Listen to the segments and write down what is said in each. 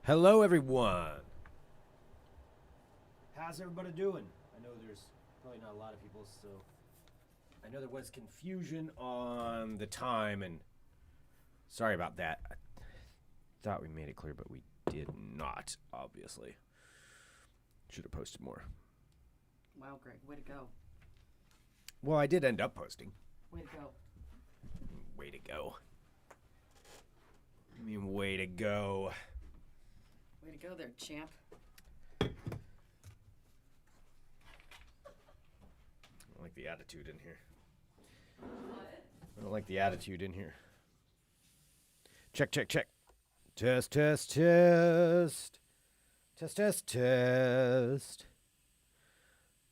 Hello, everyone. How's everybody doing? I know there's probably not a lot of people, so I know there was confusion on the time, and sorry about that. I thought we made it clear, but we did not, obviously. Should have posted more. Wow, Greg, way to go. Well, I did end up posting. Way to go. Way to go. I mean, way to go. Way to go there, champ. I don't like the attitude in here. What? I don't like the attitude in here. Check, check, check. Test, test, test. Test, test, test.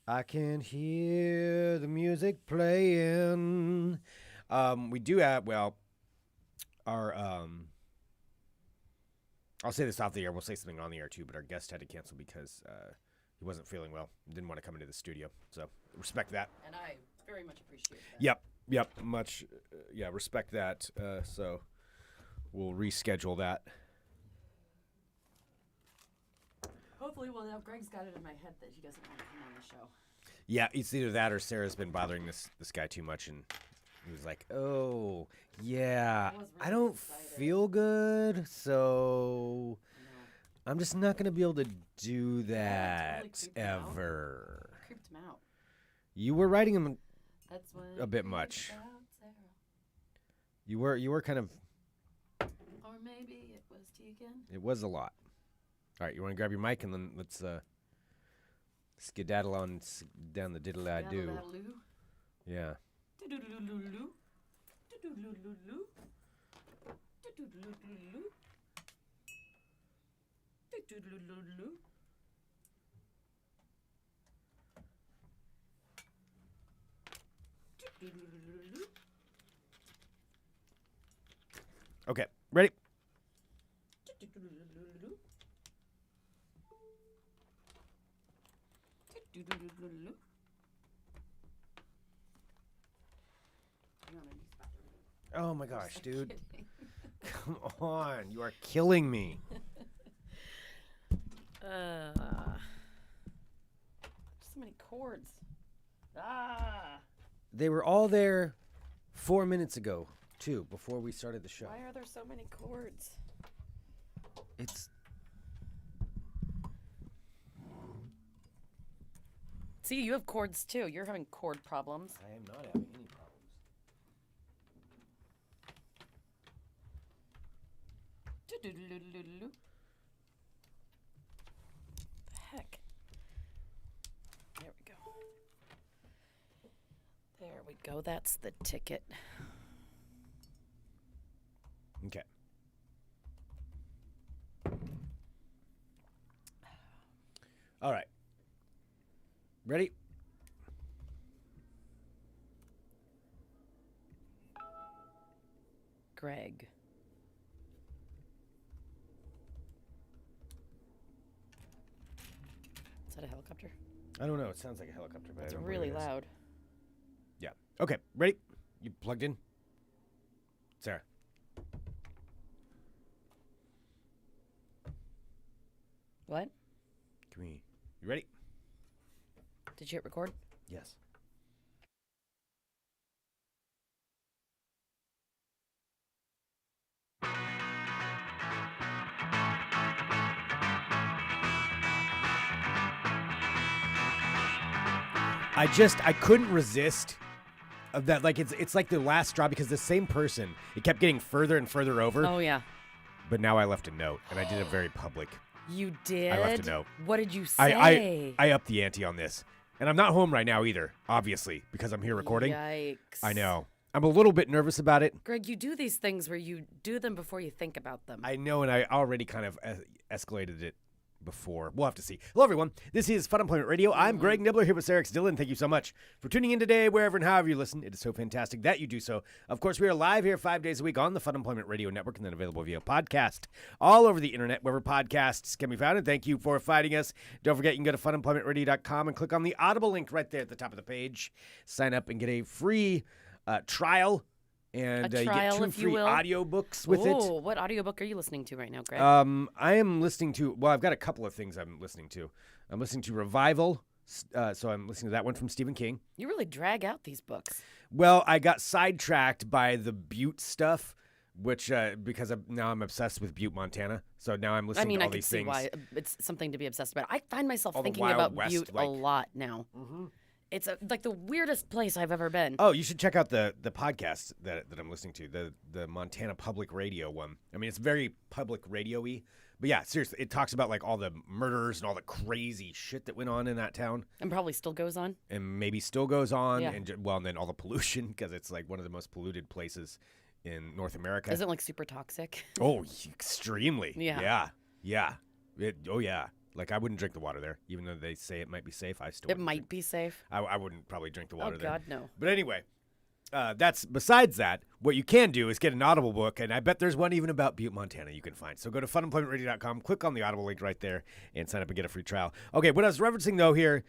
I can hear the music playing. We do have, well, our, I'll say this off the air. We'll say something on the air too, but our guest had to cancel because he wasn't feeling well. Didn't want to come into the studio. So respect that. And I very much appreciate that. Yep. Much, respect that. So we'll reschedule that. Hopefully, well, now Greg's got it in my head that he doesn't want to come on the show. Yeah, it's either that or Sarah's been bothering this guy too much, and he was like, "Oh, yeah, I was I really don't excited. feel good, so No. I'm just not gonna be able to do that creeped him out. ever." Creeped him out. You were writing him. That's when A bit it much. creeped out, Sarah. You were kind of. Or maybe it was Tegan. It was a lot. All right, you want to grab your mic and then let's skedaddle on down the diddle I do. Daddle-daddle-oo. Yeah. Do-do-do-do-do-do. Do-do-do-do-do. Do-do-do-do-do. Do-do-do-do-do. Do-do-do-do-do. Okay, ready? Do-do-do-do-do-do. Do-do-do-do-do. Hang on, I need to stop there. Oh my gosh, Just dude. kidding. Come on. You are killing me. So many chords. Ah! They were all there 4 minutes ago, too, before we started the show. Why are there so many chords? It's See, you have chords too. You're having chord problems. I am not having any problems. Do-do-do-do-do-do. The heck? There we go. There we go. That's the ticket. Okay. All right. Ready? Greg. Is that a helicopter? I don't know. It sounds like a helicopter, but It's I don't really believe it is. loud. Yeah. Okay. Ready? You plugged in? Sarah. What? You ready? Did you hit record? Yes. I couldn't resist of that. Like it's like the last straw because the same person, it kept getting further and further over. Oh, yeah. But now I left a note, and I did it very public. You did? I left a note. What did you say? I upped the ante on this. And I'm not home right now either, obviously, because I'm here recording. Yikes. I know. I'm a little bit nervous about it. Greg, you do these things where you do them before you think about them. I know, and I already kind of escalated it before. We'll have to see. Hello, everyone. This is Funemployment Radio. I'm Greg Nibbler here with Sarah Dillon. Thank you so much for tuning in today, wherever and however you listen. It is so fantastic that you do so. Of course, we are live here 5 days a week on the Funemployment Radio Network and then available via podcast all over the internet, wherever podcasts can be found. And thank you for finding us. Don't forget, you can go to funemploymentradio.com and click on the Audible link right there at the top of the page. Sign up and get a free trial and A you get trial, 2 if you free will. audiobooks with it. Oh, what audiobook are you listening to right now, Greg? I am listening to, well, I've got a couple of things I'm listening to. I'm listening to Revival, so I'm listening to that one from Stephen King. You really drag out these books. Well, I got sidetracked by the Butte stuff, which because now I'm obsessed with Butte, Montana. So now I'm listening to all I can these see things. why it's something to be obsessed about. I find myself All the thinking Wild about West, Butte a like- lot now. It's like the weirdest place I've ever been. Oh, you should check out the podcast that I'm listening to, the Montana Public Radio one. I mean, it's very public radio-y. But yeah, seriously, it talks about like all the murders and all the crazy shit that went on in that town. And probably still goes on. And maybe still goes on. Yeah. And then all the pollution, because it's like one of the most polluted places in North America. Is it like super toxic? Oh, extremely. Yeah. Yeah. Oh, yeah. Like, I wouldn't drink the water there, even though they say it might be safe. I still It wouldn't might drink. be safe. I wouldn't probably drink the water Oh, there. God, no. But anyway, that's besides that. What you can do is get an Audible book, and I bet there's one even about Butte, Montana you can find. So go to funemploymentradio.com, click on the Audible link right there, and sign up and get a free trial. Okay, what I was referencing, though, here,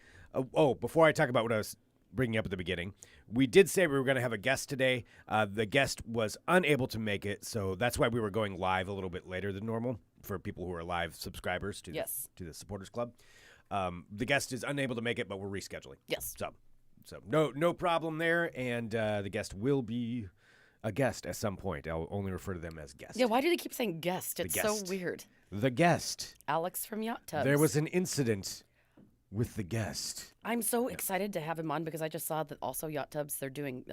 before I talk about what I was bringing up at the beginning, we did say we were going to have a guest today. The guest was unable to make it, so that's why we were going live a little bit later than normal for people who are live subscribers to the Supporters Club. The guest is unable to make it, but we're rescheduling. Yes. So no problem there, and the guest will be a guest at some point. I'll only refer to them as guest. Yeah, why do they keep saying guest? It's so guest. weird. The guest. Alex from Yacht Tubs. There was an incident with the guest. I'm so excited to have him on because I just saw that also Yacht Tubs, they're doing,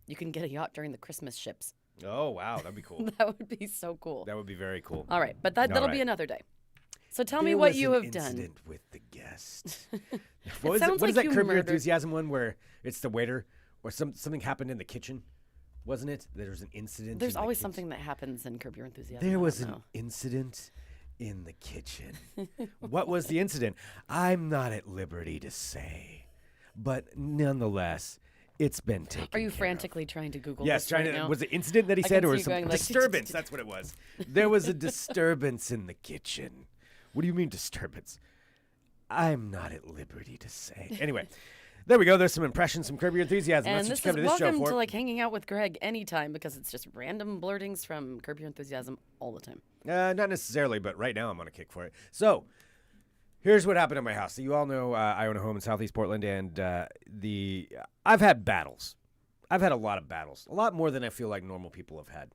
you can get a yacht during the Christmas ships. Oh, wow. That'd be cool. That would be so cool. That would be very cool. All right, but that'll be right. another day. So tell me what you have done. Incident with the guest. It What sounds is like that you Curb Your murdered- Enthusiasm one where it's the waiter or something happened in the kitchen? Wasn't it? There's an incident. There's in the always kitchen. something that happens in Curb Your Enthusiasm. There I was don't an know. incident in the kitchen. What was the incident? I'm not at liberty to say, but nonetheless, it's been taken. Are you care of. frantically trying to Google Yes, this trying right to. now? Was it incident that he I said, can or see you some going like, disturbance? That's what it was. There was a disturbance in the kitchen. What do you mean disturbance? I'm not at liberty to say. Anyway, there we go. There's some impressions from Curb Your Enthusiasm. And That's this what is you come to this show welcome for. to like hanging out with Greg anytime because it's just random blurtings from Curb Your Enthusiasm all the time. Not necessarily, but right now I'm on a kick for it. So, here's what happened at my house. So you all know I own a home in Southeast Portland, and I've had battles. I've had a lot of battles, a lot more than I feel like normal people have had,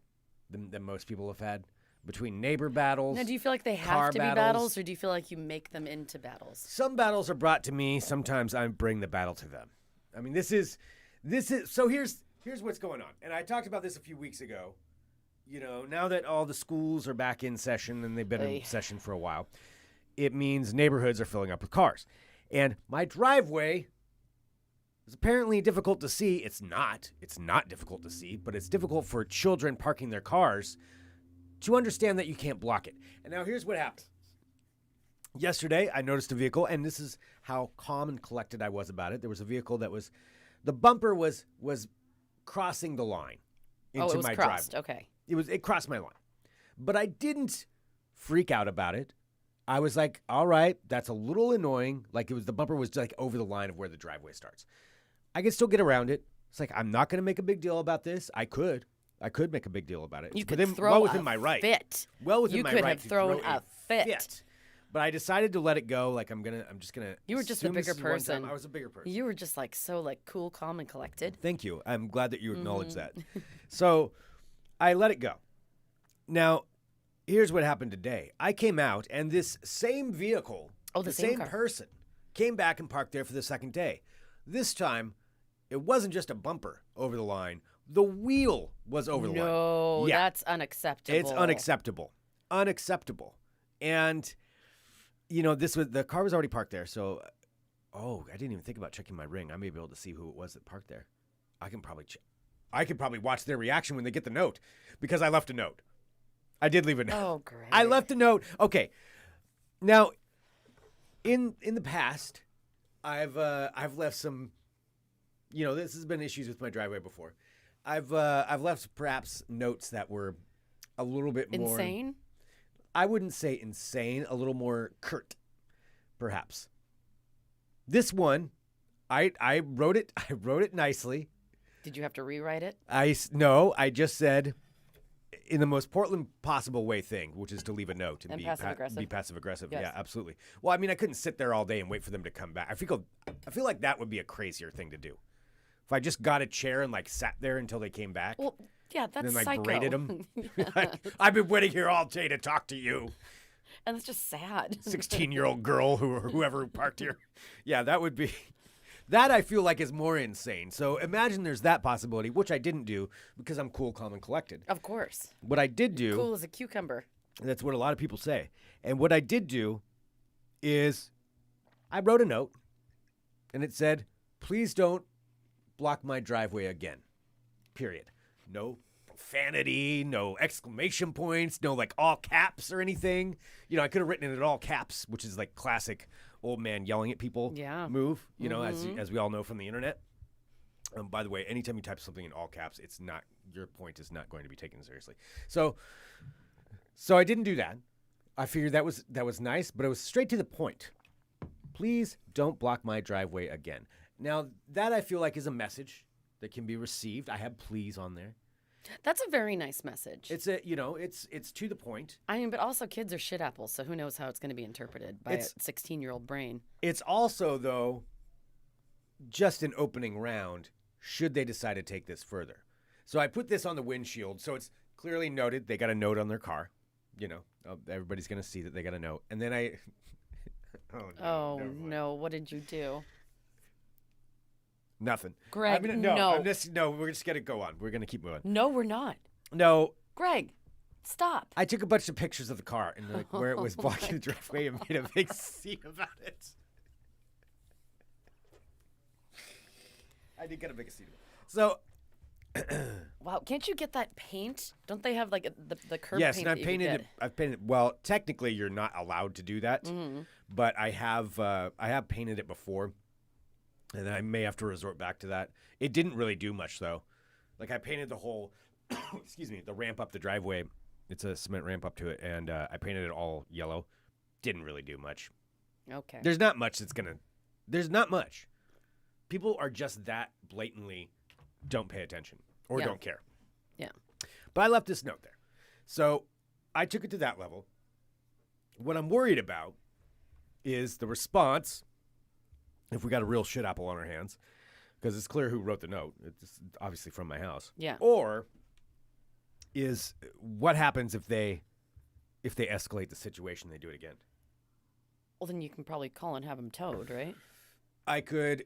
than most people have had, between neighbor battles. Now, do you feel like they car have to be battles. battles, or do you feel like you make them into battles? Some battles are brought to me. Sometimes I bring the battle to them. I mean, this is. So here's what's going on, and I talked about this a few weeks ago. You know, now that all the schools are back in session and they've been in session for a while, it means neighborhoods are filling up with cars. And my driveway is apparently difficult to see. It's not. It's not difficult to see, but it's difficult for children parking their cars to understand that you can't block it. And now here's what happened. Yesterday, I noticed a vehicle, and this is how calm and collected I was about it. There was a vehicle that was, the bumper was crossing the line into it was my crossed. driveway. Okay. It crossed my line. But I didn't freak out about it. I was like, all right, that's a little annoying. Like the bumper was like over the line of where the driveway starts. I can still get around it. It's like, I'm not going to make a big deal about this. I could make a big deal about it. You It's could within, throw well within a my right. fit. Well within You my could right have to thrown throw a fit. But I decided to let it go. Like I'm just gonna. You were just a assume this bigger is one time. person. I was a bigger person. You were just like so like cool, calm, and collected. Thank you. I'm glad that you acknowledge Mm-hmm. that. So I let it go. Now, here's what happened today. I came out, and this same vehicle, the same same car. person, came back and parked there for the second day. This time, it wasn't just a bumper over the line. The wheel was over the line. No, Yeah. that's unacceptable. It's unacceptable. Unacceptable. And, you know, the car was already parked there. So, I didn't even think about checking my ring. I may be able to see who it was that parked there. I could probably watch their reaction when they get the note because I left a note. I did leave a note. Oh, great. I left a note. Okay. Now, in the past, I've left some, you know, this has been issues with my driveway before. I've left perhaps notes that were a little bit more Insane? I wouldn't say insane, a little more curt, perhaps. This one, I wrote it nicely. Did you have to rewrite it? No, I just said in the most Portland possible way thing, which is to leave a note and And passive-aggressive? be passive aggressive. Yes. Yeah, absolutely. Well, I mean, I couldn't sit there all day and wait for them to come back. I feel like that would be a crazier thing to do. If I just got a chair and like sat there until they came back, Well, yeah, that's and then like psycho. berated them. Like, I've been waiting here all day to talk to you, And it's just sad. 16-year-old girl whoever parked here. Yeah, that would be. That I feel like is more insane. So imagine there's that possibility, which I didn't do because I'm cool, calm, and collected. Of course. What I did do, Cool as a cucumber. that's what a lot of people say. And what I did do is I wrote a note and it said, please don't block my driveway again. Period. No profanity, no exclamation points, no like all caps or anything. You know, I could have written it in all caps, which is like classic old man yelling at people move, you know, as we all know from the internet. By the way, anytime you type something in all caps, it's not, your point is not going to be taken seriously. So I didn't do that. I figured that was nice, but it was straight to the point. Please don't block my driveway again. Now, that I feel like is a message that can be received. I have please on there. That's a very nice message. It's it's to the point. I mean, but also kids are shit apples, so who knows how it's going to be interpreted by a 16-year-old brain. It's also, though, just an opening round should they decide to take this further. So I put this on the windshield, so it's clearly noted. They got a note on their car. You know, everybody's going to see that they got a note. And then I... Oh, no. What did you do? Nothing. Greg, no. We're just going to go on. We're going to keep moving. No, we're not. No. Greg, stop. I took a bunch of pictures of the car and like where it was blocking the driveway and made a big scene about it. I did get a big scene. So, wow, can't you get that paint? Don't they have like the curb yes, paint? and that you can get? I've painted. Well, technically, you're not allowed to do that, but I have painted it before, and I may have to resort back to that. It didn't really do much though. Like I painted the whole, excuse me, the ramp up the driveway. It's a cement ramp up to it, and I painted it all yellow. Didn't really do much. Okay. There's not much there's not much. People are just that blatantly don't pay attention or don't care. Yeah. But I left this note there. So I took it to that level. What I'm worried about is the response if we got a real shit apple on our hands, because it's clear who wrote the note. It's obviously from my house. Yeah. Or is what happens if they escalate the situation, they do it again? Well, then you can probably call and have them towed, right? I could,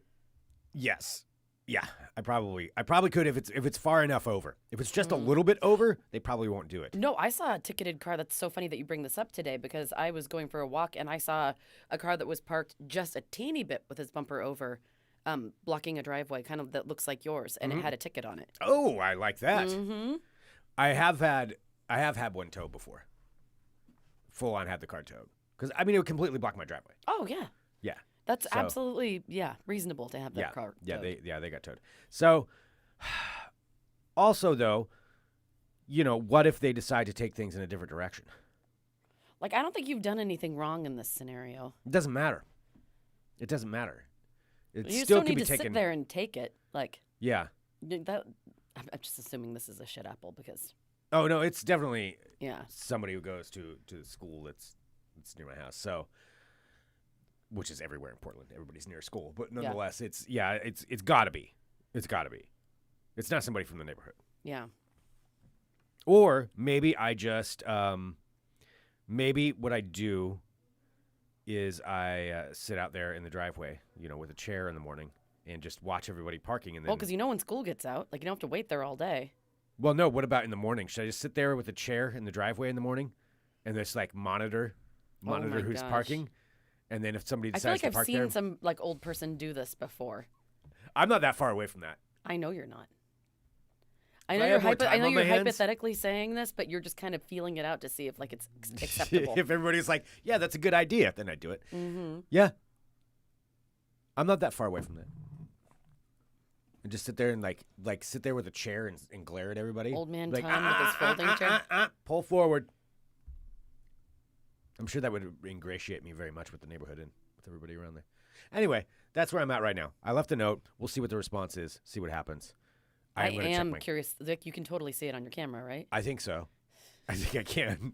yes. Yeah, I probably could if it's far enough over. If it's just a little bit over, they probably won't do it. No, I saw a ticketed car. That's so funny that you bring this up today because I was going for a walk and I saw a car that was parked just a teeny bit with its bumper over, blocking a driveway, kind of that looks like yours, and it had a ticket on it. Oh, I like that. Mm-hmm. I have had one towed before. Full on had the car towed because I mean it would completely block my driveway. Oh yeah. Yeah. That's absolutely reasonable to have that car. Yeah, towed. they got towed. So, also though, what if they decide to take things in a different direction? Like I don't think you've done anything wrong in this scenario. It doesn't matter. It doesn't matter. It You still still can need be to taken. sit there and take it. Like Yeah. that. I'm just assuming this is a shit apple because Oh no, it's definitely yeah. somebody who goes to the school that's near my house. So, which is everywhere in Portland. Everybody's near a school, but nonetheless, it's got to be. It's got to be. It's not somebody from the neighborhood. Yeah. Or maybe I just maybe what I do is I sit out there in the driveway, with a chair in the morning and just watch everybody parking. And then, Well, because when school gets out, like you don't have to wait there all day. Well, no. What about in the morning? Should I just sit there with a chair in the driveway in the morning and just like monitor my who's gosh. parking? And then if somebody I feel decides like to I've park seen there, some like old person do this before. I'm not that far away from that. I know you're not. I If know I you're have more time I know on you're my hands- hypothetically saying this, but you're just kind of feeling it out to see if like it's acceptable. If everybody's like, yeah, that's a good idea, then I do it. Mm-hmm. Yeah. I'm not that far away from that. And just sit there and like sit there with a chair and glare at everybody. Old man like, Tom with his folding chair. pull forward. I'm sure that would ingratiate me very much with the neighborhood and with everybody around there. Anyway, that's where I'm at right now. I left a note. We'll see what the response is, see what happens. I am gonna check am my. curious. Like, you can totally see it on your camera, right? I think so. I think I can.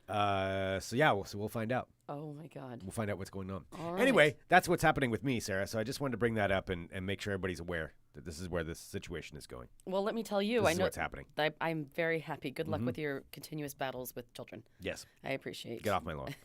So yeah, we'll find out. Oh my God. We'll find out what's going on. All right. Anyway, that's what's happening with me, Sarah. So I just wanted to bring that up and make sure everybody's aware that this is where this situation is going. Well, let me tell you, This I is know what's happening. I'm very happy. Good luck with your continuous battles with children. Yes. I appreciate. Get off my lawn.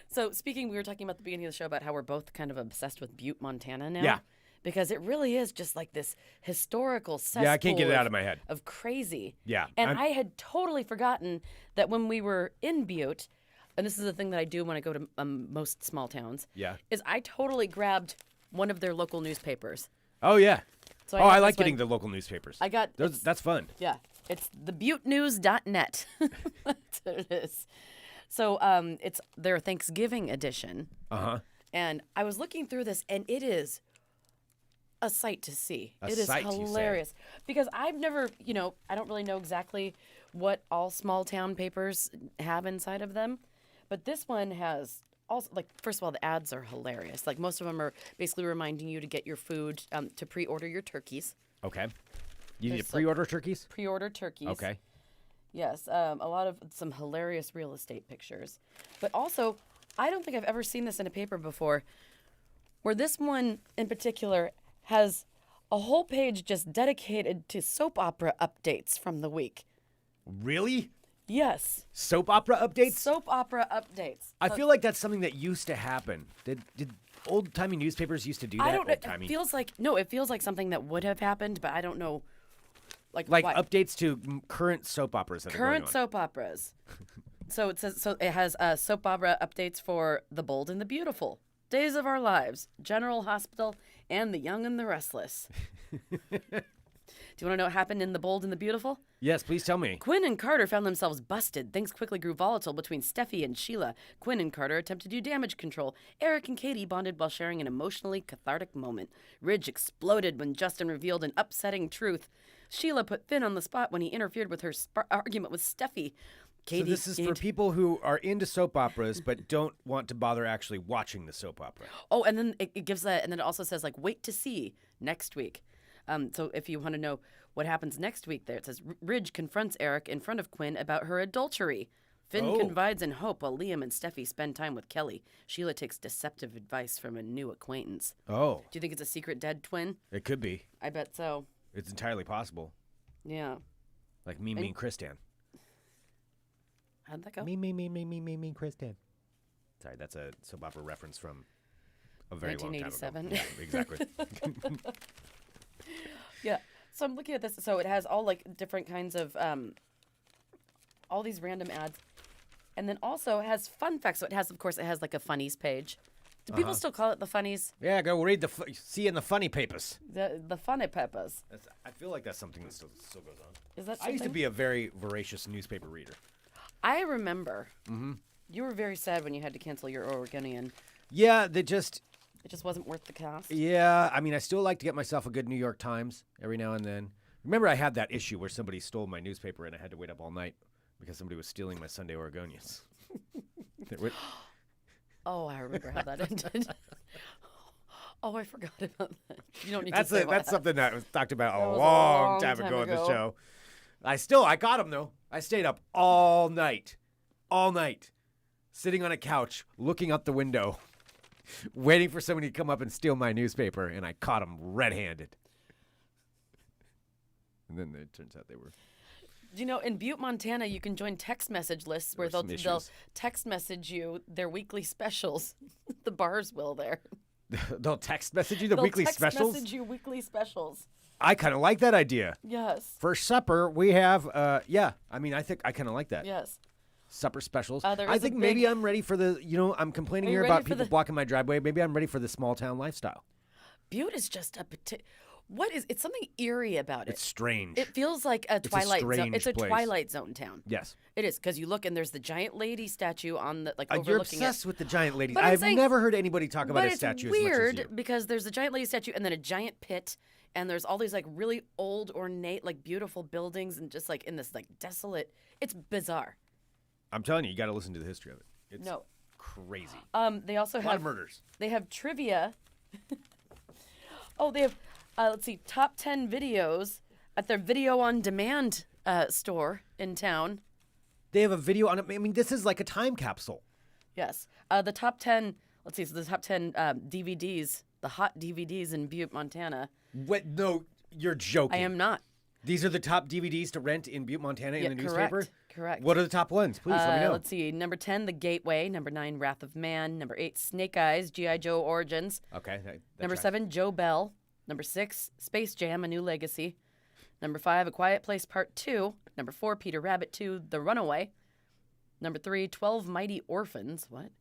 So speaking, we were talking about at the beginning of the show about how we're both kind of obsessed with Butte, Montana now. Yeah. Because it really is just like this historical cesspool. Yeah, I can't get it out of my head. Of crazy. Yeah. And I had totally forgotten that when we were in Butte, and this is the thing that I do when I go to most small towns. Yeah. Is I totally grabbed one of their local newspapers. Oh yeah. So I got like this getting one. the local newspapers. I got That's fun. Yeah, it's thebuttenews.net. That's what it is. So it's their Thanksgiving edition. Uh-huh. And I was looking through this, and it is a sight to see. It is sight, you say? hilarious. Because I've never, I don't really know exactly what all small town papers have inside of them. But this one has also, like, first of all, the ads are hilarious. Like, most of them are basically reminding you to get your food, to pre-order your turkeys. Okay. You need to There's pre-order turkeys? Pre-order turkeys. Okay. Yes, a lot of some hilarious real estate pictures. But also, I don't think I've ever seen this in a paper before, where this one in particular has a whole page just dedicated to soap opera updates from the week. Really? Yes. Soap opera updates? Soap opera updates. I feel like that's something that used to happen. Did old-timey newspapers used to do that? I don't know. Old-timey? It feels like something that would have happened, but I don't know. Like Like why. updates to current soap operas that are going Current on. soap operas. So it has soap opera updates for The Bold and the Beautiful, Days of Our Lives, General Hospital, and The Young and the Restless. Do you want to know what happened in The Bold and the Beautiful? Yes, please tell me. Quinn and Carter found themselves busted. Things quickly grew volatile between Steffi and Sheila. Quinn and Carter attempted to do damage control. Eric and Katie bonded while sharing an emotionally cathartic moment. Ridge exploded when Justin revealed an upsetting truth. Sheila put Finn on the spot when he interfered with her argument with Steffi. Katie So this is for people who are into soap operas but don't want to bother actually watching the soap opera. Oh, and then it gives that, and then it also says, like, wait to see next week. So if you want to know what happens next week, there it says Ridge confronts Eric in front of Quinn about her adultery. Finn confides in Hope while Liam and Steffi spend time with Kelly. Sheila takes deceptive advice from a new acquaintance. Oh, Do you think it's a secret dead twin? it could be. I bet so. It's entirely possible. Yeah. Like me and Kristan. How'd that go? Me, Kristan. Sorry, that's a soap opera reference from a very long time ago. 1987. Yeah, exactly. Yeah. So I'm looking at this. So it has all like different kinds of all these random ads, and then also it has fun facts. So it has, of course, it has like a funnies page. Do people still call it the funnies? Yeah, go read see in the funny papers. The funny peppers. I feel like that's something that still goes on. Is that I something? used to be a very voracious newspaper reader. I remember. Mm-hmm. You were very sad when you had to cancel your Oregonian. Yeah, It just wasn't worth the cost. Yeah, I mean, I still like to get myself a good New York Times every now and then. Remember, I had that issue where somebody stole my newspaper and I had to wait up all night because somebody was stealing my Sunday Oregonians. Oh, I remember how that ended. Oh, I forgot about that. You don't need That's to say that's something that was talked about a was a long long time time ago on the ago. show. I got them though. I stayed up all night, sitting on a couch, looking out the window, waiting for somebody to come up and steal my newspaper, and I caught them red-handed. And then it turns out they were. You know, in Butte, Montana, you can join text message lists where There were they'll some issues. text message you their weekly specials. The bars will there. They'll text message you the They'll weekly text specials. message you weekly specials. I kind of like that idea. Yes. For supper, we have, I think I kind of like that. Yes. Supper specials. There I is a think maybe big- I'm ready for I'm complaining Are you here ready about for people the- blocking my driveway. Maybe I'm ready for the small town lifestyle. Butte is just it's something eerie about it. It's strange. It feels like a a Twilight Zone. strange It's a place. Twilight Zone town. Yes. It is, because you look and there's the giant lady statue on the You're overlooking obsessed with the giant lady. But I'm I've saying- never heard anybody talk about But a it's statue weird as much as you. because there's a giant lady statue and then a giant pit, and there's all these like really old, ornate, like beautiful buildings, and just like in this like desolate. It's bizarre. I'm telling you, you got to listen to the history of it. It's No. crazy. They also A lot of have murders. they have trivia. Oh, they have, let's see, top 10 videos at their video on demand store in town. They have a video on it. I mean, this is like a time capsule. Yes. The top 10, let's see, so the top 10 DVDs, the hot DVDs in Butte, Montana. What? No, you're joking. I am not. These are the top DVDs to rent in Butte, Montana in the newspaper? Correct. What are the top ones? Please let me know. Let's see. Number 10, The Gateway. Number 9, Wrath of Man. Number 8, Snake Eyes, G.I. Joe Origins. Okay. Number 7, Joe Bell. Number 6, Space Jam, A New Legacy. Number 5, A Quiet Place Part 2. Number 4, Peter Rabbit 2, The Runaway. Number 3, 12 Mighty Orphans. What?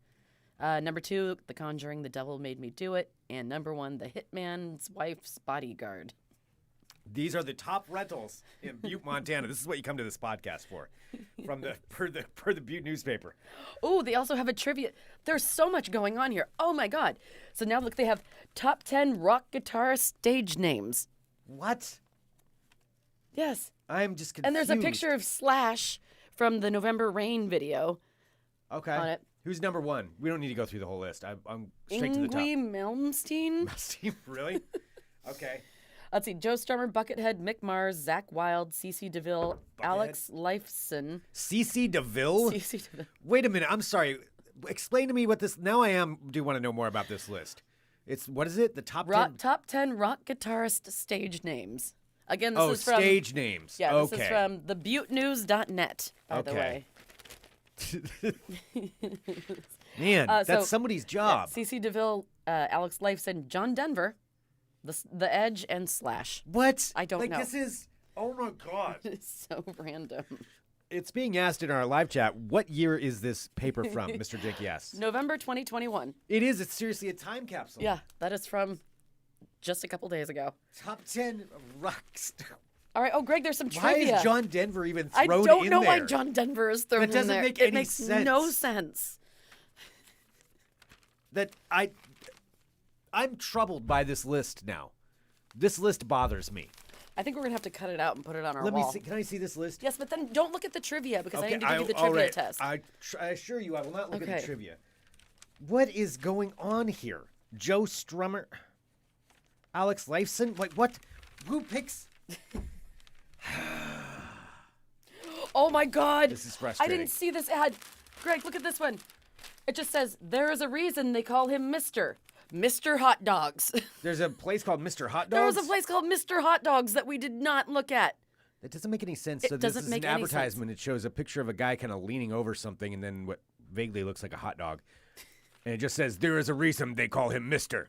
Number 2, The Conjuring, The Devil Made Me Do It. And number 1, The Hitman's Wife's Bodyguard. These are the top rentals in Butte, Montana. This is what you come to this podcast for, from the per the Butte newspaper. Oh, they also have a trivia. There's so much going on here. Oh my God! So now look, they have top 10 rock guitar stage names. What? Yes. I'm just confused. And there's a picture of Slash from the November Rain video. Okay. On it. Who's number 1? We don't need to go through the whole list. I'm straight to the top. Yngwie Malmsteen. Really? Okay. Let's see. Joe Strummer, Buckethead, Mick Mars, Zach Wilde, CeCe DeVille, Alex Lifeson. CeCe DeVille? CeCe DeVille. Wait a minute. I'm sorry. Explain to me what this. Now I do want to know more about this list. It's what is it? The top 10. Top 10 rock guitarist stage names. Again, this is from stage names. Yeah, okay. this is from thebuttenews.net, by the way. Man, that's so, somebody's job. Yeah, CeCe DeVille, Alex Lifeson, John Denver, the Edge, and Slash. What? I don't know. This is. Oh my God. It's so random. It's being asked in our live chat, what year is this paper from, Mr. Jake? Yes. November 2021. It is. It's seriously a time capsule. Yeah, that is from just a couple days ago. Top 10 rocks. All right. Oh, Greg, there's some Why trivia. is John Denver even thrown in there? I don't know why John Denver is thrown in there. That doesn't make any It makes sense. no sense. I'm troubled by this list now. This list bothers me. I think we're going to have to cut it out and put it on our Let wall. me see. Can I see this list? Yes, but then don't look at the trivia because I need to give you the all trivia right. test. I assure you I will not look at Okay. the trivia. What is going on here? Joe Strummer? Alex Lifeson? Like, what? Who picks? Oh my God. This is frustrating. I didn't see this ad. Greg, look at this one. It just says, there is a reason they call him Mr. Hot Dogs. There's a place called Mr. Hot Dogs? There was a place called Mr. Hot Dogs that we did not look at. That doesn't make any sense. It So this doesn't is make an any sense. advertisement. It shows a picture of a guy kind of leaning over something and then what vaguely looks like a hot dog. And it just says, there is a reason they call him Mr.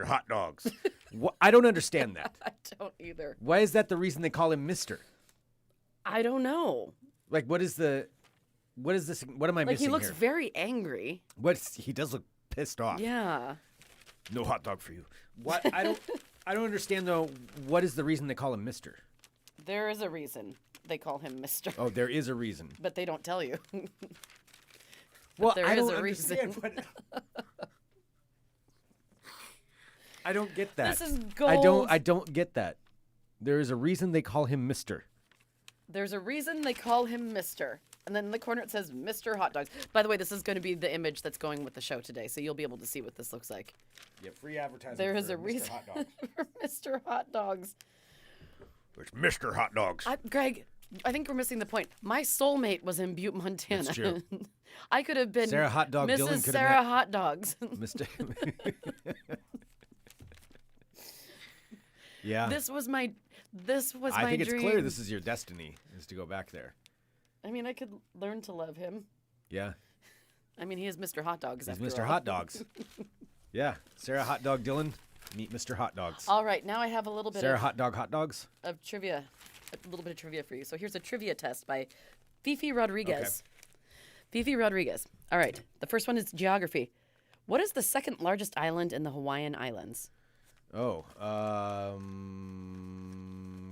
Hot Dogs. I don't understand that. I don't either. Why is that the reason they call him Mr.? I don't know. Like, what is this? What am I Like, missing he looks here? very angry. He does look pissed off. Yeah. No hot dog for you. What? I don't understand though. What is the reason they call him Mr.? There is a reason they call him Mr. Oh, there is a reason. But they don't tell you. Well, there I is don't a understand. reason. I don't get that. This is gold. I don't get that. There is a reason they call him Mr. There's a reason they call him Mr. And then in the corner it says Mr. Hot Dogs. By the way, this is going to be the image that's going with the show today, so you'll be able to see what this looks like. Yeah, free advertising. There is for a Mr. reason Hot Dogs. for Mr. Hot Dogs. It's Mr. Hot Dogs. Greg, I think we're missing the point. My soulmate was in Butte, Montana. That's true. I could have been Sarah Hot Dog Mrs. Dillon could have Sarah met- Hot Dogs. Mr. Yeah. This was my I think it's dream. clear this is your destiny, is to go back there. I mean, I could learn to love him. Yeah. I mean, he is Mr. Hot Dogs. He's after Mr. all. Hot Dogs. Yeah. Sarah Hot Dog Dillon, meet Mr. Hot Dogs. All right, now I have a little bit Sarah Hot Dogs. of trivia, a little bit of trivia for you. So here's a trivia test by Fifi Rodriguez. Okay. Fifi Rodriguez. All right, the first one is geography. What is the second largest island in the Hawaiian Islands? Oh,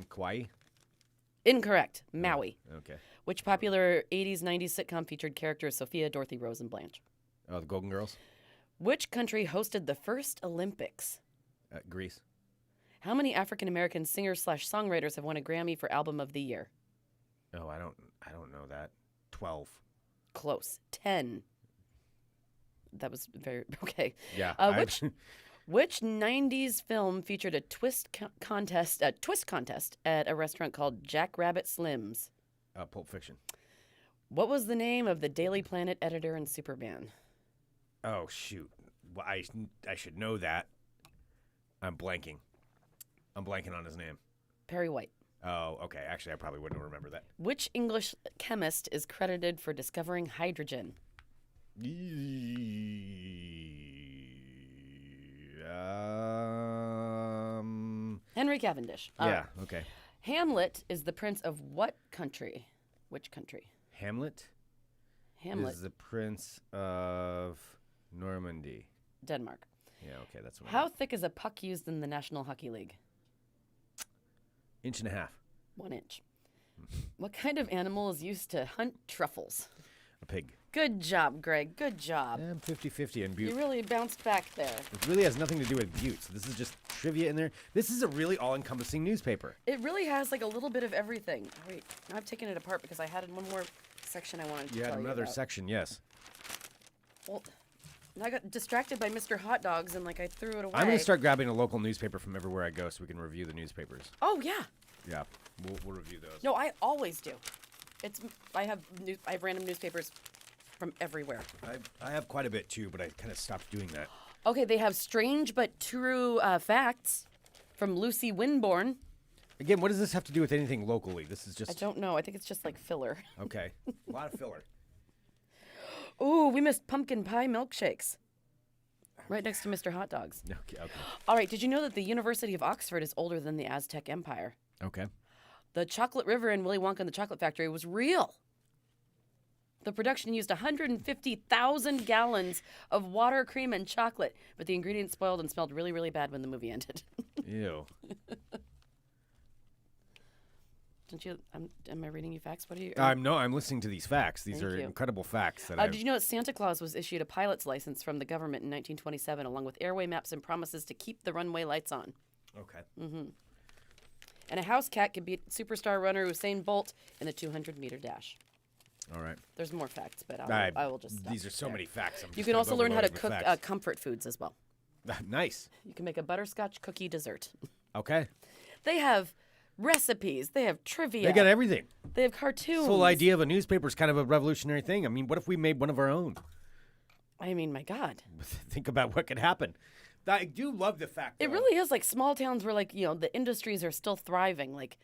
Kauai? Incorrect. Maui. Okay. Which popular 80s, 90s sitcom featured characters Sophia, Dorothy, Rose, and Blanche? Oh, the Golden Girls? Which country hosted the first Olympics? Greece. How many African American singers/songwriters have won a Grammy for Album of the Year? Oh, I don't know that. 12. Close. 10. That was very okay. Yeah. Which 90s film featured a twist contest at a restaurant called Jack Rabbit Slim's? Pulp Fiction. What was the name of the Daily Planet editor in Superman? Oh, shoot. Well, I should know that. I'm blanking on his name. Perry White. Oh, okay. Actually, I probably wouldn't remember that. Which English chemist is credited for discovering hydrogen? Henry Cavendish. Yeah, okay. Hamlet is the prince of what country? Which country? Hamlet Hamlet. is the prince of Normandy. Denmark. Yeah, okay, that's what I How know. thick is a puck used in the National Hockey League? 1.5 inches. 1 inch. What kind of animal is used to hunt truffles? A pig. Good job, Greg. Good job. I'm 50-50 in Butte. You really bounced back there. It really has nothing to do with Butte, so this is just trivia in there. This is a really all-encompassing newspaper. It really has like a little bit of everything. Wait, now I've taken it apart because I had one more section I wanted to You tell had you another about. section, yes. Well, I got distracted by Mr. Hot Dogs and like I threw it away. I'm going to start grabbing a local newspaper from everywhere I go so we can review the newspapers. Oh yeah. Yeah, we'll review those. No, I always do. I have random newspapers from everywhere. I have quite a bit too, but I kind of stopped doing that. Okay, they have strange but true facts from Lucy Winborn. Again, what does this have to do with anything locally? This is I just don't know. I think it's just like filler. okay. A lot of filler. Ooh, we missed pumpkin pie milkshakes. Right next to Mr. Hot Dogs. Okay. All right, did you know that the University of Oxford is older than the Aztec Empire? Okay. The chocolate river in Willy Wonka and the Chocolate Factory was real. The production used 150,000 gallons of water, cream, and chocolate, but the ingredients spoiled and smelled really, really bad when the movie ended. Ew. Don't you? Am I reading you facts? What are you? I'm listening to these facts. These Thank are you. incredible facts that Did you know that Santa Claus was issued a pilot's license from the government in 1927, along with airway maps and promises to keep the runway lights on? Okay. And a house cat can beat superstar runner Usain Bolt in the 200-meter dash. All right. There's more facts, but I will just stop These are so there. many facts. I'm You just can kind of also learn how to overloaded cook with facts. comfort foods as well. Nice. You can make a butterscotch cookie dessert. Okay. They have recipes. They have trivia. They got everything. They have cartoons. This whole idea of a newspaper is kind of a revolutionary thing. I mean, what if we made one of our own? I mean, my God. Think about what could happen. I do love the fact It though, really is like small towns where, like, the industries are still thriving. Like,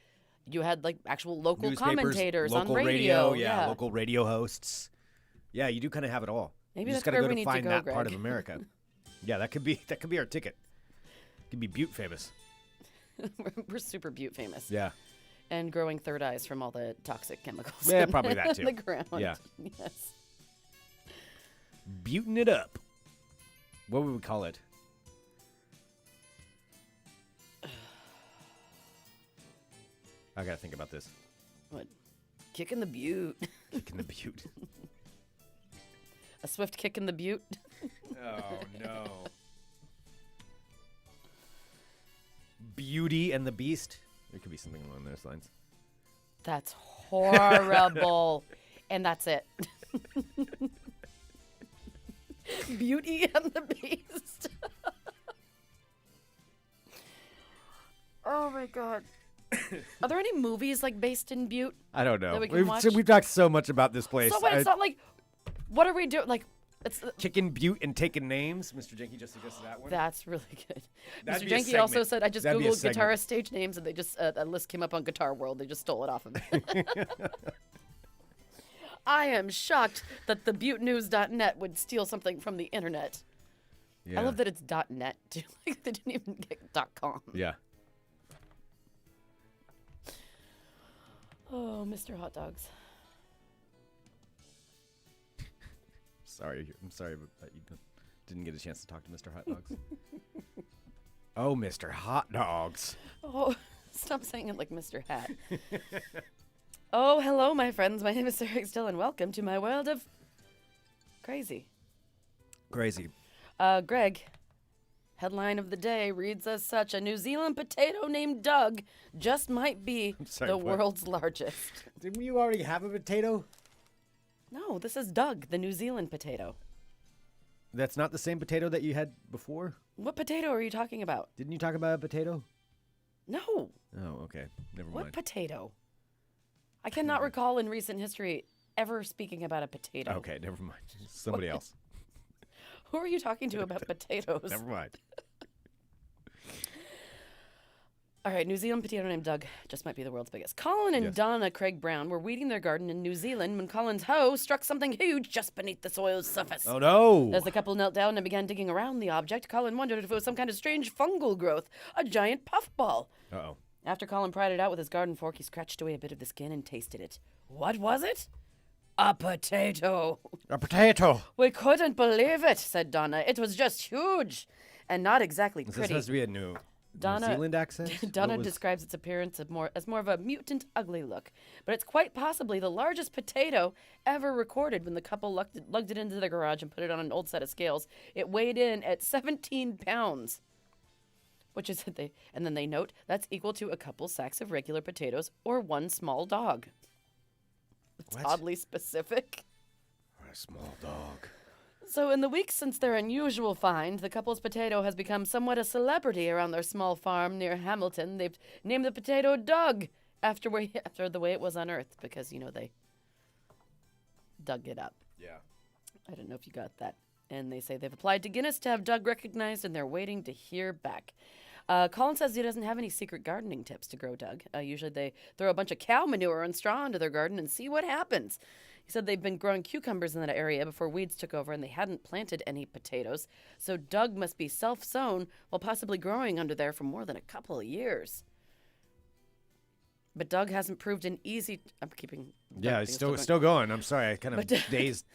you had, like, actual local newspapers, commentators local on radio. yeah, local radio hosts. Yeah, you do kind of have it all. Maybe you that's just got to where go we to need to find go, that part of Greg. America. Yeah, that could be our ticket. Could be Butte famous. We're super Butte famous. Yeah. And growing third eyes from all the toxic chemicals. Yeah, in probably that too. the ground. Yeah. Yes. Buting it up. What would we call it? I gotta think about this. What? Kick in the butte. Kick in the Butte. A swift kick in the butte. Oh no. Beauty and the Beast. There could be something along those lines. That's horrible. And that's it. Beauty and the Beast. Oh my God. Are there any movies like based in Butte? I don't know. That we can watch? We've talked so much about this place. So what? It's not like, what are we doing? Like, it's Kicking Butte and taking names. Mr. Jenke just suggested that one. that's really good. That'd Mr. be a Jenke also segment. said I just That'd be a googled segment. guitarist stage names and they just a list came up on Guitar World. They just stole it off of me. I am shocked that the ButteNews.net would steal something from the internet. Yeah. I love that it's .net too. Like they didn't even get .com. Yeah. Oh, Mr. Hot Dogs. I'm sorry that you didn't get a chance to talk to Mr. Hot Dogs. Oh, Mr. Hot Dogs. Oh, stop saying it like Mr. Hat. Oh, hello, my friends. My name is Sarah Still, and welcome to my world of crazy. Crazy. Greg, headline of the day reads as such: a New Zealand potato named Doug just might be sorry, the what? world's largest. Didn't you already have a potato? No, this is Doug, the New Zealand potato. That's not the same potato that you had before? What potato are you talking about? Didn't you talk about a potato? No. Oh, okay. Never What mind. potato? I cannot recall in recent history ever speaking about a potato. Okay, never mind. Somebody else. Who are you talking to about potatoes? Never mind. All right, New Zealand potato named Doug just might be the world's biggest. Colin and Donna Craig Brown were weeding their garden in New Zealand when Colin's hoe struck something huge just beneath the soil's surface. Oh, no. As the couple knelt down and began digging around the object, Colin wondered if it was some kind of strange fungal growth, a giant puffball. Uh-oh. After Colin pried it out with his garden fork, he scratched away a bit of the skin and tasted it. What was it? A potato. A potato. We couldn't believe it, said Donna. It was just huge and not exactly Is this pretty. supposed to be a New Donna- Zealand accent? Donna What was- describes its appearance as more of a mutant, ugly look, but it's quite possibly the largest potato ever recorded. When the couple lugged it into their garage and put it on an old set of scales, it weighed in at 17 pounds, which is and then they note that's equal to a couple sacks of regular potatoes or one small dog. It's What? oddly specific. Or a small dog. So, in the weeks since their unusual find, the couple's potato has become somewhat a celebrity around their small farm near Hamilton. They've named the potato Doug after the way it was unearthed because, they dug it up. Yeah. I don't know if you got that. And they say they've applied to Guinness to have Doug recognized, and they're waiting to hear back. Colin says he doesn't have any secret gardening tips to grow Doug. Usually they throw a bunch of cow manure and straw into their garden and see what happens. He said they've been growing cucumbers in that area before weeds took over, and they hadn't planted any potatoes. So Doug must be self-sown while possibly growing under there for more than a couple of years. But Doug hasn't proved an easy... I'm keeping... Yeah, it's still going. I'm sorry. I kind of But phased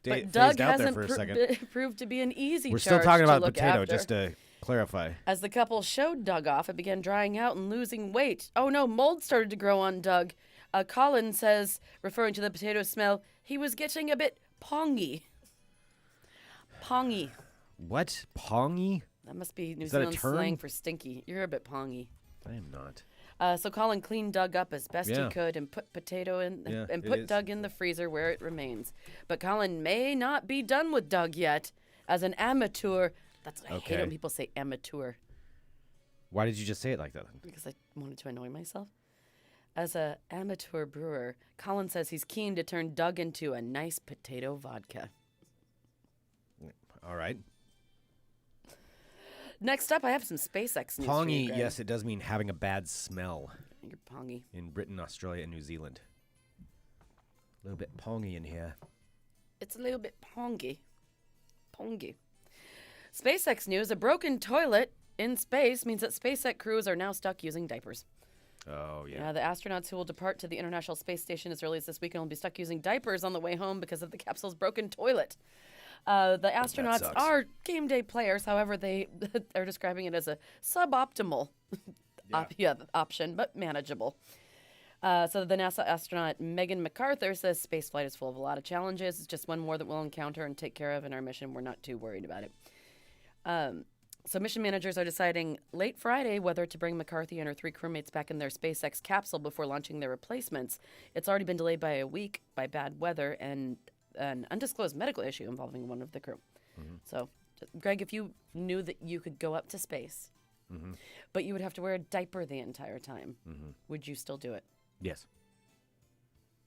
Doug out there hasn't for a second. proved to be an easy We're still charge talking to about look potato, after. just to clarify. As the couple showed Doug off, it began drying out and losing weight. Oh no, mold started to grow on Doug. Colin says, referring to the potato smell, he was getting a bit pongy. Pongy. What? Pongy? That must be New Is that a Zealand term? slang for stinky. You're a bit pongy. I am not. So Colin cleaned Doug up as best Yeah. he could and put potato in Yeah, and it put is. Doug in the freezer where it remains. But Colin may not be done with Doug yet. As an amateur, that's what I hate Okay. when people say amateur Why did you just say it like that? because I wanted to annoy myself. As a amateur brewer, Colin says he's keen to turn Doug into a nice potato vodka. All right. Next up, I have some SpaceX news. for you, Pongy, Greg. yes, it does mean having a bad smell You're pongy. in Britain, Australia, and New Zealand. A little bit pongy in here. It's a little bit pongy. Pongy. SpaceX news: a broken toilet in space means that SpaceX crews are now stuck using diapers. Oh, yeah. Yeah, the astronauts who will depart to the International Space Station as early as this weekend will be stuck using diapers on the way home because of the capsule's broken toilet. The astronauts sucks. are game day players. However, they are describing it as a suboptimal option, but manageable. So the NASA astronaut Megan MacArthur says spaceflight is full of a lot of challenges. It's just one more that we'll encounter and take care of in our mission. We're not too worried about it. So mission managers are deciding late Friday whether to bring McCarthy and her 3 crewmates back in their SpaceX capsule before launching their replacements. It's already been delayed by a week by bad weather and an undisclosed medical issue involving one of the crew. So, Greg, if you knew that you could go up to space, but you would have to wear a diaper the entire time, would you still do it? Yes.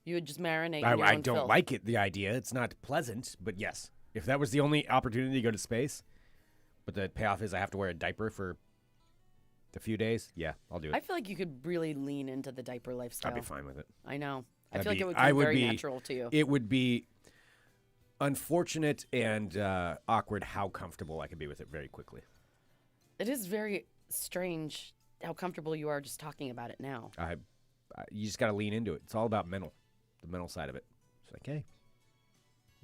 You would just marinate in your I own don't filth. like it, the idea. It's not pleasant, but yes. If that was the only opportunity to go to space, but the payoff is I have to wear a diaper for a few days, yeah, I'll do it. I feel like you could really lean into the diaper lifestyle. I'd be fine with it. I know. I That'd feel like be- it would I be would very be- natural to you. It would be unfortunate and awkward how comfortable I could be with it very quickly. It is very strange how comfortable you are just talking about it now. You just got to lean into it. It's all about the mental side of it. It's like, hey,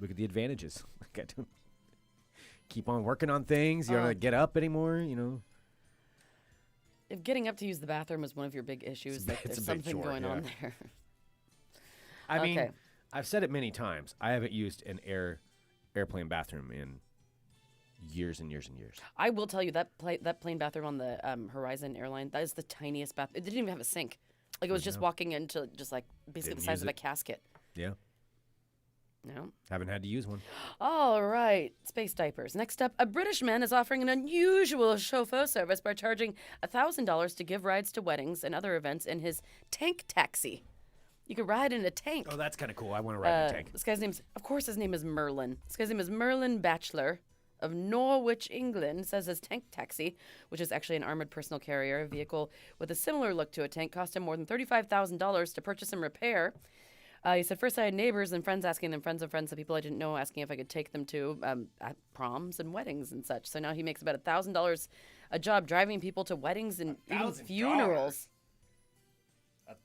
look at the advantages. Like I don't keep on working on things. You don't get up anymore, If getting up to use the bathroom is one of your big issues, It's a like bit- there's it's a big something chore, going on there. I mean, Okay. I've said it many times. I haven't used an airplane bathroom in years and years and years. I will tell you that plane bathroom on the Horizon airline, that is the tiniest bathroom. It didn't even have a sink. Like it was just walking into just like basically Didn't the size use of a it. casket. Yeah. No. Haven't had to use one. All right, space diapers. Next up, a British man is offering an unusual chauffeur service by charging $1,000 to give rides to weddings and other events in his tank taxi. You could ride in a tank. Oh, that's kind of cool. I want to ride in a tank. This guy's name's, of course, his name is Merlin. This guy's name is Merlin Batchelor of Norwich, England. Says his tank taxi, which is actually an armored personal carrier, a vehicle with a similar look to a tank, cost him more than $35,000 to purchase and repair. He said, first I had neighbors and friends asking them, friends of friends of people I didn't know, asking if I could take them to at proms and weddings and such. So now he makes about $1,000 a job driving people to weddings and even funerals.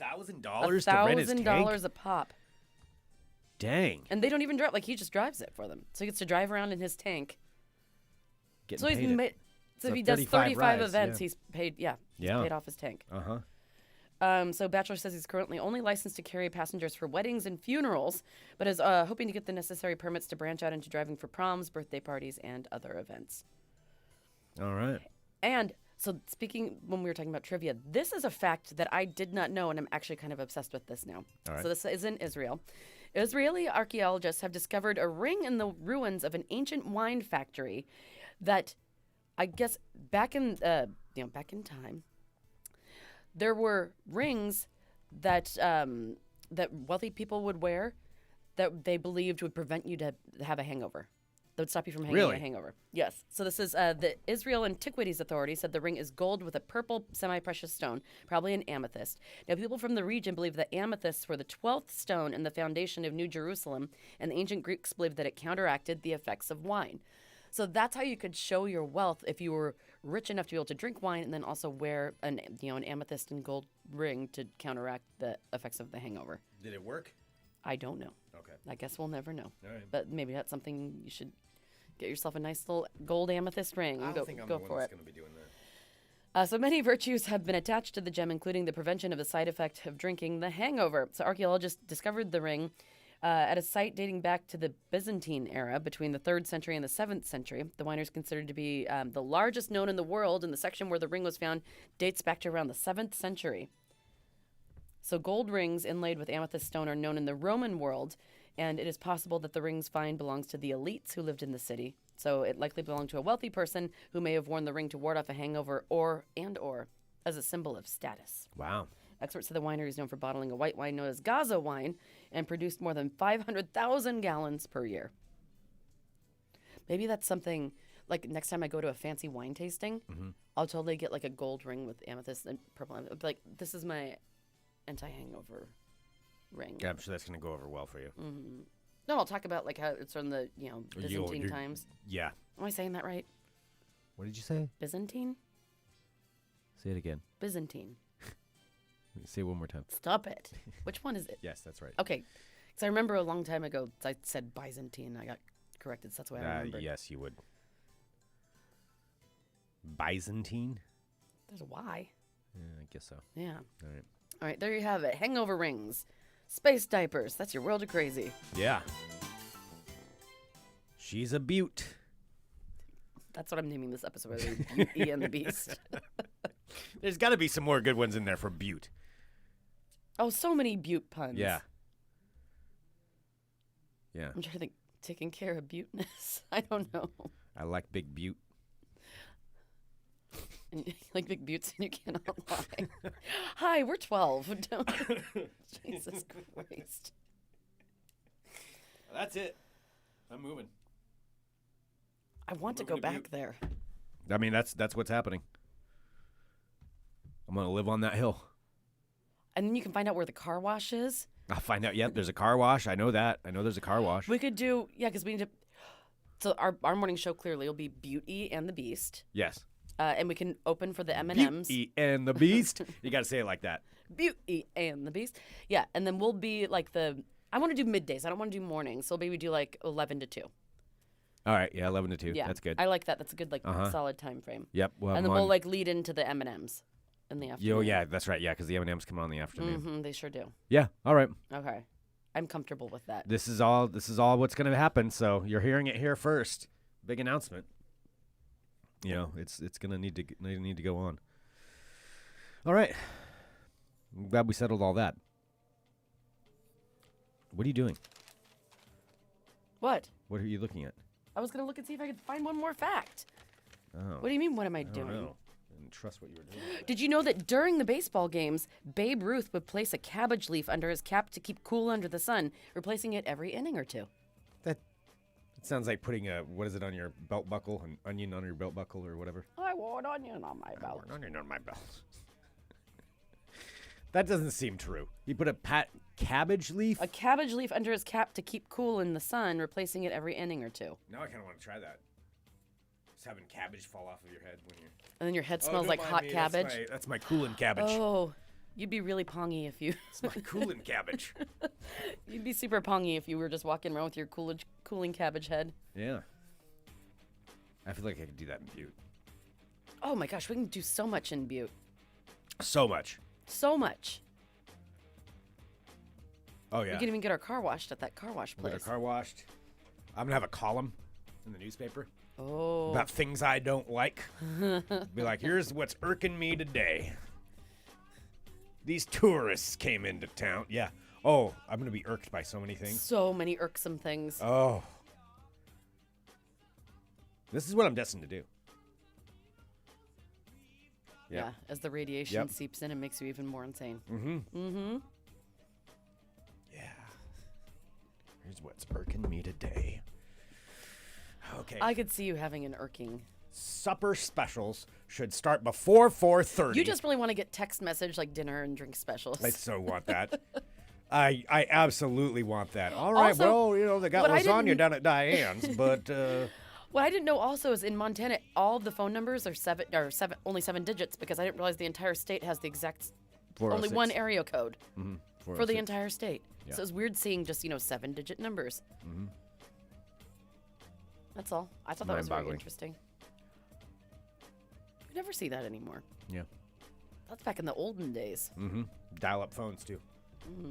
$1,000 to rent his tank? $1,000 a pop. Dang. And they don't even drive. Like, he just drives it for them. So he gets to drive around in his tank. Getting So he's paid made. So So if he does 35 rides, events, yeah. he's paid. Yeah, he's Yeah. paid off his tank. Uh-huh. So Batchelor says he's currently only licensed to carry passengers for weddings and funerals, but is hoping to get the necessary permits to branch out into driving for proms, birthday parties, and other events. All right. And so speaking, when we were talking about trivia, this is a fact that I did not know, and I'm actually kind of obsessed with this now. All right. So this is in Israel. Israeli archaeologists have discovered a ring in the ruins of an ancient wine factory that, I guess, back in time, there were rings that that wealthy people would wear that they believed would prevent you to have a hangover. That would stop you from having Really? a hangover. Yes. So this is the Israel Antiquities Authority said the ring is gold with a purple semi-precious stone, probably an amethyst. Now, people from the region believe that amethysts were the 12th stone in the foundation of New Jerusalem, and the ancient Greeks believed that it counteracted the effects of wine. So that's how you could show your wealth if you were rich enough to be able to drink wine and then also wear an amethyst and gold ring to counteract the effects of the hangover. Did it work? I don't know. Okay. I guess we'll never know. All right. But maybe that's something you should get yourself a nice little gold amethyst ring and I don't think I'm go the one for that's it. going to be doing that. So many virtues have been attached to the gem, including the prevention of the side effect of drinking the hangover. So archaeologists discovered the ring at a site dating back to the Byzantine era, between the 3rd century and the 7th century. The wine is considered to be the largest known in the world, and the section where the ring was found dates back to around the 7th century. So gold rings inlaid with amethyst stone are known in the Roman world, and it is possible that the ring's find belongs to the elites who lived in the city. So it likely belonged to a wealthy person who may have worn the ring to ward off a hangover or as a symbol of status. Wow. Experts say the winery is known for bottling a white wine known as Gaza wine and produced more than 500,000 gallons per year. Maybe that's something, like next time I go to a fancy wine tasting, I'll totally get like a gold ring with amethyst and purple. I'll be like, this is my anti-hangover ring. Yeah, I'm sure that's going to go over well for you. No, I'll talk about like how it's from the Byzantine you're- times. Yeah. Am I saying that right? What did you say? Byzantine? Say it again. Byzantine. Say it one more time. Stop it. Which one is it? Yes, that's right. Okay. Because I remember a long time ago I said Byzantine. I got corrected, so that's why I remember. Yes, you would. Byzantine? There's a Y. Yeah, I guess so. Yeah. All right. All right, there you have it. Hangover rings. Space diapers. That's your world of crazy. Yeah. She's a Butte. That's what I'm naming this episode. Butte-Y and the Beast. There's got to be some more good ones in there for Butte. Oh, so many Butte puns. Yeah. Yeah. I'm trying to think. Taking care of Buteness. I don't know. I like Big Butte. And you like big buttes and you cannot lie. Hi, we're 12. Don't. Jesus Christ. That's it. I'm moving. I want to Moving go to back Butte. there. I mean, that's what's happening. I'm going to live on that hill. And then you can find out where the car wash is. I'll find out. Yep, there's a car wash. I know that. I know there's a car wash. We could do, because we need to. So our morning show clearly will be Butte-Y and the Beast. Yes. And we can open for the M&Ms. Butte-Y and the Beast. You got to say it like that. Butte-Y and the Beast. Yeah, and then we'll be like I want to do middays. I don't want to do mornings. So maybe do like 11 to 2. All right. Yeah, 11 to 2. Yeah. That's good. I like that. That's a good solid time frame. Yep. Well, And then we'll like lead into the M&Ms in the afternoon. Oh, yeah, that's right. Yeah, because the M&Ms come on in the afternoon. Mm-hmm, they sure do. Yeah. All right. Okay. I'm comfortable with that. This is all what's going to happen. So you're hearing it here first. Big announcement. You know, it's going to need to go on. All right. I'm glad we settled all that. What are you doing? What? What are you looking at? I was going to look and see if I could find one more fact. Oh. What do you mean, what am I I don't doing? know. I didn't trust what you were doing. Did you know that during the baseball games, Babe Ruth would place a cabbage leaf under his cap to keep cool under the sun, replacing it every inning or two? That sounds like putting what is it on your belt buckle? An onion on your belt buckle or whatever? I wore an onion on my I belt. wore an onion on my belt. That doesn't seem true. You put a cabbage leaf? A cabbage leaf under his cap to keep cool in the sun, replacing it every inning or two. Now I kind of want to try that. Just having cabbage fall off of your head when you're... And then your head Oh, smells don't like mind hot me. cabbage. That's my cooling cabbage. Oh, you'd be really pongy if you... It's my cooling cabbage. You'd be super pongy if you were just walking around with your cooling cabbage head. Yeah. I feel like I could do that in Butte. Oh my gosh, we can do so much in Butte. So much. So much. Oh, yeah. We can even get our car washed at that car wash We'll get place. our car washed. I'm going to have a column in the newspaper Oh. about things I don't like. Be like, here's what's irking me today. These tourists came into town. Yeah. Oh, I'm going to be irked by so many things. So many irksome things. Oh. This is what I'm destined to do. Yeah, as the radiation Yep. seeps in, it makes you even more insane. Mm-hmm. Mm-hmm. Yeah. Here's what's irking me today. Okay. I could see you having an irking. Supper specials should start before 4:30. You just really want to get text message like dinner and drink specials. I so want that. I absolutely want that. All right, Also, well, they got what I lasagna didn't- down at Diane's, but What I didn't know also is in Montana, all of the phone numbers are only 7 digits because I didn't realize the entire state has the exact only 406. one area code for the 406. entire state. Yeah. So it's weird seeing just 7-digit numbers. Mm-hmm. That's all. I thought that was very Mind-boggling. interesting. We never see that anymore. Yeah. That's back in the olden days. Mm-hmm. Dial-up phones too. Mm-hmm.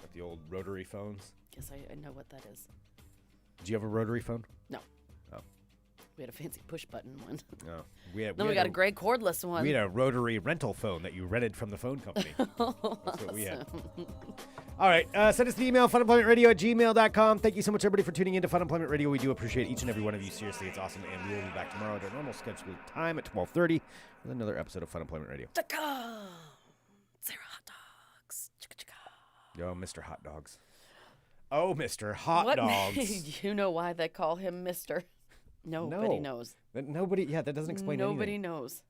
Like the old rotary phones. Guess I know what that is. Do you have a rotary phone? No. Oh. We had a fancy push button one. No. We Then we got a gray cordless one. We had a rotary rental phone that you rented from the phone company. That's what we had. All right. Send us an email, funemploymentradio@gmail.com. Thank you so much, everybody, for tuning in to Fun Employment Radio. We do appreciate each and every one of you. Seriously, it's awesome. And we will be back tomorrow at our normal scheduled time at 12:30 with another episode of Fun Employment Radio. Chaka! Sarah hot dogs. Chicka chicka. Yo, Mr. Hot Dogs. Oh, Mr. Hot What Dogs. made you know why they call him Mister? Nobody knows. That doesn't explain Nobody anything. knows.